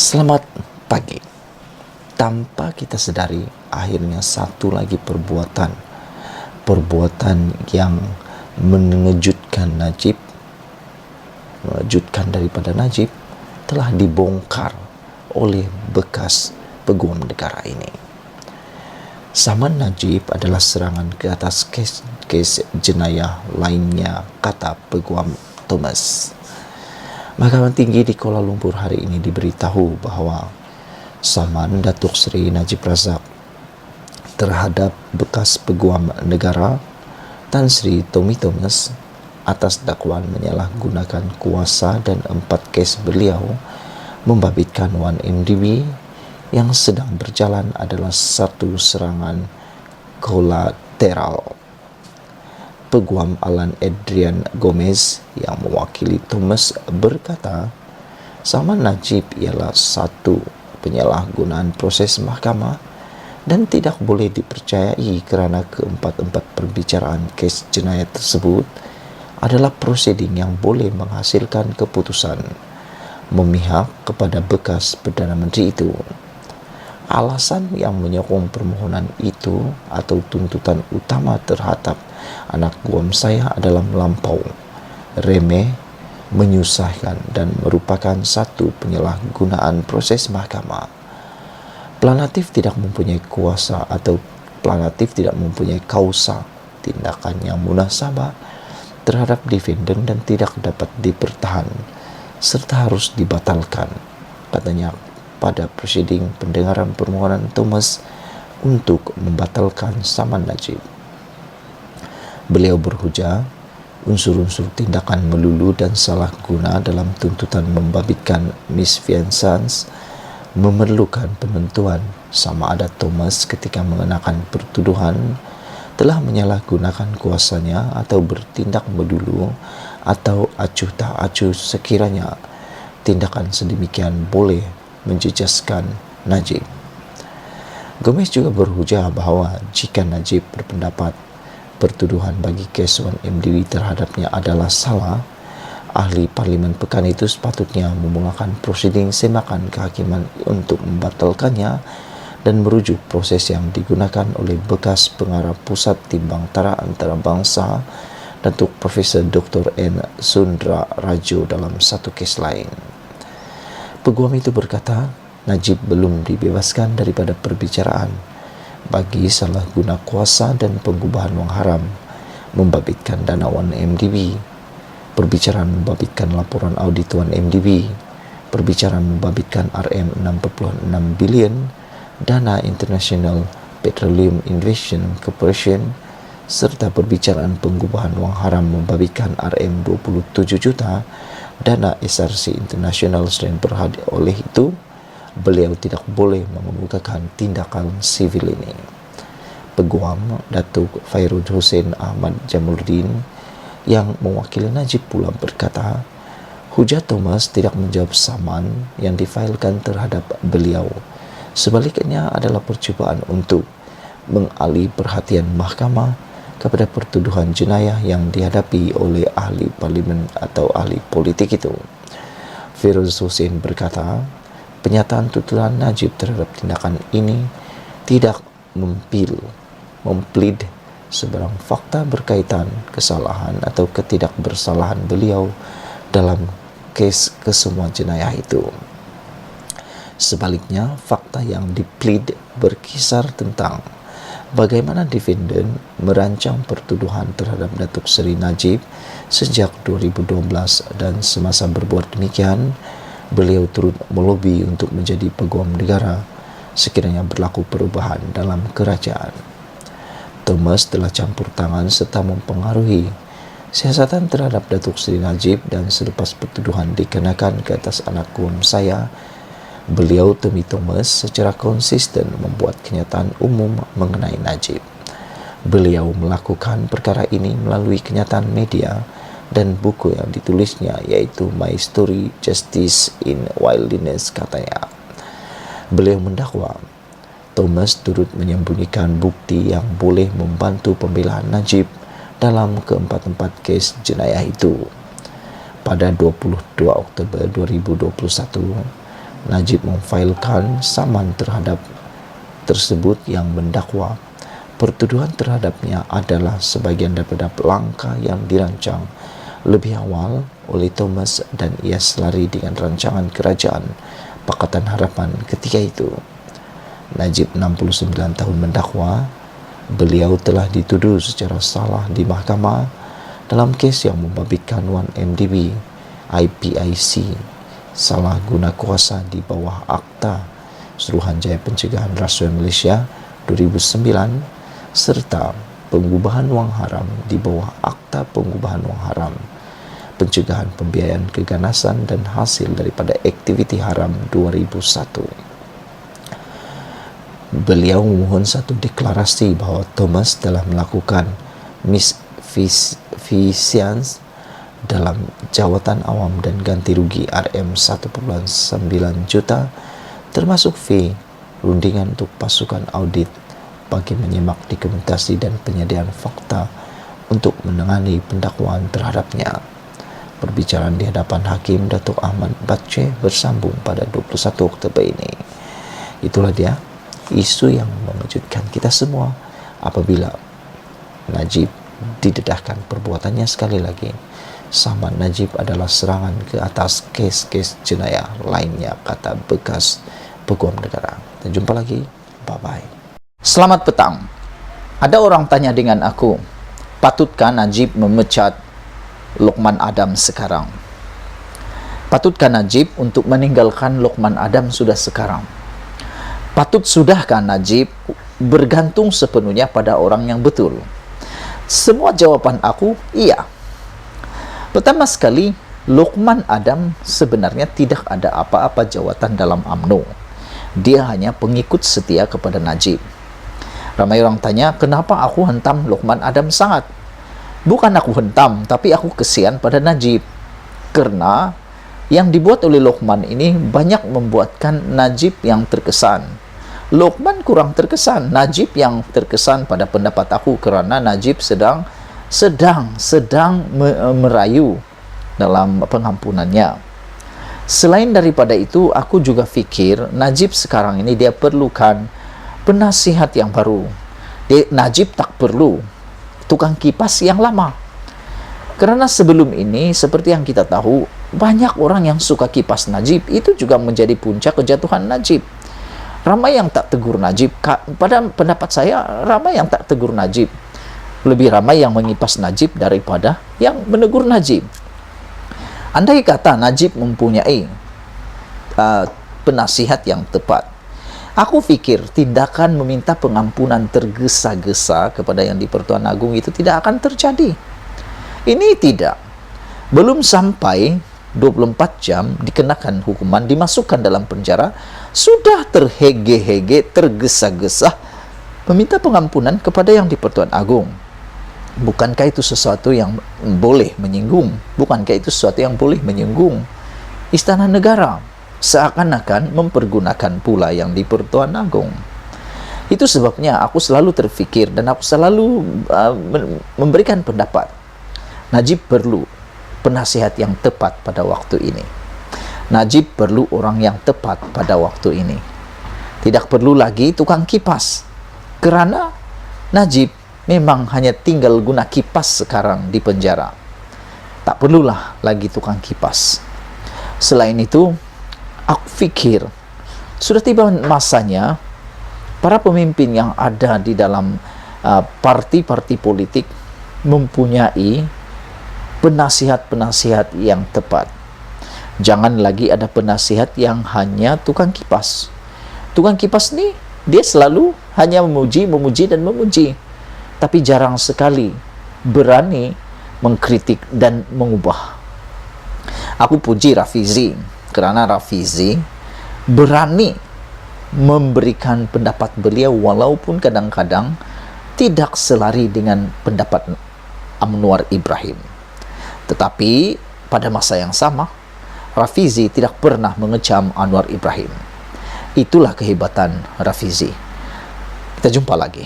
Selamat pagi. Tanpa kita sadari, akhirnya satu lagi perbuatan yang mengejutkan daripada Najib telah dibongkar oleh bekas peguam negara ini. Saman Najib adalah serangan ke atas kes jenayah lainnya, kata Peguam Thomas. Mahkamah Tinggi di Kuala Lumpur hari ini diberitahu bahawa saman Datuk Seri Najib Razak terhadap bekas peguam negara Tan Sri Tommy Thomas atas dakwaan menyalahgunakan kuasa dan 4 kes beliau membabitkan 1MDB yang sedang berjalan adalah satu serangan kolateral. Peguam Alan Adrian Gomez yang mewakili Thomas berkata, saman Najib ialah satu penyalahgunaan proses mahkamah dan tidak boleh dipercayai kerana keempat-empat perbicaraan kes jenayah tersebut adalah prosiding yang boleh menghasilkan keputusan memihak kepada bekas Perdana Menteri itu. Alasan yang menyokong permohonan itu atau tuntutan utama terhadap anak guam saya adalah melampau, remeh, menyusahkan dan merupakan satu penyalahgunaan proses mahkamah. Planatif tidak mempunyai kuasa atau planatif tidak mempunyai kausa tindakan yang munasabah terhadap defendant dan tidak dapat dipertahan serta harus dibatalkan, katanya pada prosiding pendengaran permohonan Thomas untuk membatalkan saman Najib. Beliau berhujah, unsur-unsur tindakan melulu dan salah guna dalam tuntutan membabitkan misfiances memerlukan penentuan sama ada Thomas ketika mengenakan pertuduhan telah menyalahgunakan kuasanya atau bertindak melulu atau acuh tak acuh sekiranya tindakan sedemikian boleh menjejaskan Najib. Gomez juga berhujah bahawa jika Najib berpendapat pertuduhan bagi kes 1MDB terhadapnya adalah salah, ahli Parlimen Pekan itu sepatutnya memulakan prosiding semakan kehakiman untuk membatalkannya dan merujuk proses yang digunakan oleh bekas pengarah Pusat Timbang Tara Antarabangsa Datuk Profesor Dr. N. Sundra Rajo dalam satu kes lain. Peguam itu berkata, Najib belum dibebaskan daripada perbicaraan bagi salah guna kuasa dan pengubahan wang haram, membabitkan dana 1MDB, perbicaraan membabitkan laporan audit 1MDB, perbicaraan membabitkan RM6.6 bilion, dana International Petroleum Investment Corporation, serta perbicaraan pengubahan wang haram membabitkan RM27 juta, dana SRC International sedang berhadiah. Oleh itu, beliau tidak boleh mengemukakan tindakan sivil ini. Peguam Datuk Fairuz Hussein Ahmad Jamuluddin yang mewakili Najib pula berkata, hujah Thomas tidak menjawab saman yang difailkan terhadap beliau. Sebaliknya adalah percubaan untuk mengalih perhatian mahkamah kepada pertuduhan jenayah yang dihadapi oleh ahli parlimen atau ahli politik itu. Fairuz Hussein berkata, penyataan tuntutan Najib terhadap tindakan ini tidak memplead sebarang fakta berkaitan kesalahan atau ketidakbersalahan beliau dalam kes kesemua jenayah itu. Sebaliknya, fakta yang diplead berkisar tentang bagaimana defendant merancang pertuduhan terhadap Datuk Seri Najib sejak 2012 dan semasa berbuat demikian, beliau turut melobi untuk menjadi peguam negara sekiranya berlaku perubahan dalam kerajaan. Thomas telah campur tangan serta mempengaruhi siasatan terhadap Datuk Seri Najib dan selepas pertuduhan dikenakan ke atas anak guam saya, beliau Tommy Thomas secara konsisten membuat kenyataan umum mengenai Najib. Beliau melakukan perkara ini melalui kenyataan media dan buku yang ditulisnya, iaitu My Story Justice in Wilderness, katanya. Beliau mendakwa Thomas turut menyembunyikan bukti yang boleh membantu pembelaan Najib dalam keempat-empat kes jenayah itu. Pada 22 Oktober 2021, Najib memfailkan saman terhadap tersebut yang mendakwa pertuduhan terhadapnya adalah sebagian daripada langkah yang dirancang lebih awal oleh Thomas dan ia selari dengan rancangan kerajaan Pakatan Harapan ketika itu. Najib 69 tahun mendakwa beliau telah dituduh secara salah di mahkamah dalam kes yang membabitkan 1MDB IPIC salah guna kuasa di bawah Akta Suruhanjaya Pencegahan Rasuah Malaysia 2009 serta pengubahan wang haram di bawah Akta Pengubahan Wang Haram, Pencegahan Pembiayaan Keganasan dan Hasil daripada Aktiviti Haram 2001. Beliau memohon satu deklarasi bahawa Thomas telah melakukan misfeasance dalam jawatan awam dan ganti rugi RM 1.9 juta termasuk fee rundingan untuk pasukan audit bagi menyemak dokumentasi dan penyediaan fakta untuk menangani pendakwaan terhadapnya. Perbicaraan di hadapan Hakim Datuk Ahmad Bache bersambung pada 21 Oktober ini. Itulah dia isu yang mengejutkan kita semua apabila Najib didedahkan perbuatannya sekali lagi. Saman Najib adalah serangan ke atas kes-kes jenayah lainnya, kata bekas Peguam Negara. Kita jumpa lagi. Bye-bye. Selamat petang. Ada orang tanya dengan aku, patutkah Najib memecat Lokman Adam sekarang? Patutkah Najib untuk meninggalkan Lokman Adam sudah sekarang? Patut sudahkah Najib? Bergantung sepenuhnya pada orang yang betul. Semua jawaban aku, iya. Pertama sekali, Lokman Adam sebenarnya tidak ada apa-apa jawatan dalam UMNO. Dia hanya pengikut setia kepada Najib. Ramai orang tanya, kenapa aku hentam Lokman Adam sangat? Bukan aku hentam, tapi aku kesian pada Najib. Karena yang dibuat oleh Lokman ini banyak membuatkan Najib yang terkesan. Lokman kurang terkesan, Najib yang terkesan pada pendapat aku, kerana Najib sedang merayu dalam pengampunannya. Selain daripada itu, aku juga fikir Najib sekarang ini dia perlukan penasihat yang baru. Najib tak perlu tukang kipas yang lama. Kerana sebelum ini, seperti yang kita tahu, banyak orang yang suka kipas Najib. Itu juga menjadi puncak kejatuhan Najib. Ramai yang tak tegur Najib. Pada pendapat saya, ramai yang tak tegur Najib. Lebih ramai yang mengipas Najib daripada yang menegur Najib. Andai kata Najib mempunyai penasihat yang tepat, aku fikir tindakan meminta pengampunan tergesa-gesa kepada yang di-Pertuan Agong itu tidak akan terjadi. Ini tidak. Belum sampai 24 jam dikenakan hukuman, dimasukkan dalam penjara, sudah terhege-hege, tergesa-gesa meminta pengampunan kepada yang di-Pertuan Agong. Bukankah itu sesuatu yang boleh menyinggung? Bukankah itu sesuatu yang boleh menyinggung Istana Negara? Seakan-akan mempergunakan pula yang di-Pertuan Agong. Itu sebabnya aku selalu terfikir dan aku selalu memberikan pendapat, Najib perlu penasihat yang tepat pada waktu ini. Najib perlu orang yang tepat pada waktu ini. Tidak perlu lagi tukang kipas, kerana Najib memang hanya tinggal guna kipas sekarang di penjara. Tak perlulah lagi tukang kipas. Selain itu, aku fikir sudah tiba masanya para pemimpin yang ada di dalam parti-parti politik mempunyai penasihat-penasihat yang tepat. Jangan lagi ada penasihat yang hanya tukang kipas. Tukang kipas ni dia selalu hanya memuji dan memuji, tapi jarang sekali berani mengkritik dan mengubah. Aku puji Rafizi, kerana Rafizi berani memberikan pendapat beliau walaupun kadang-kadang tidak selari dengan pendapat Anwar Ibrahim. Tetapi pada masa yang sama, Rafizi tidak pernah mengecam Anwar Ibrahim. Itulah kehebatan Rafizi. Kita jumpa lagi.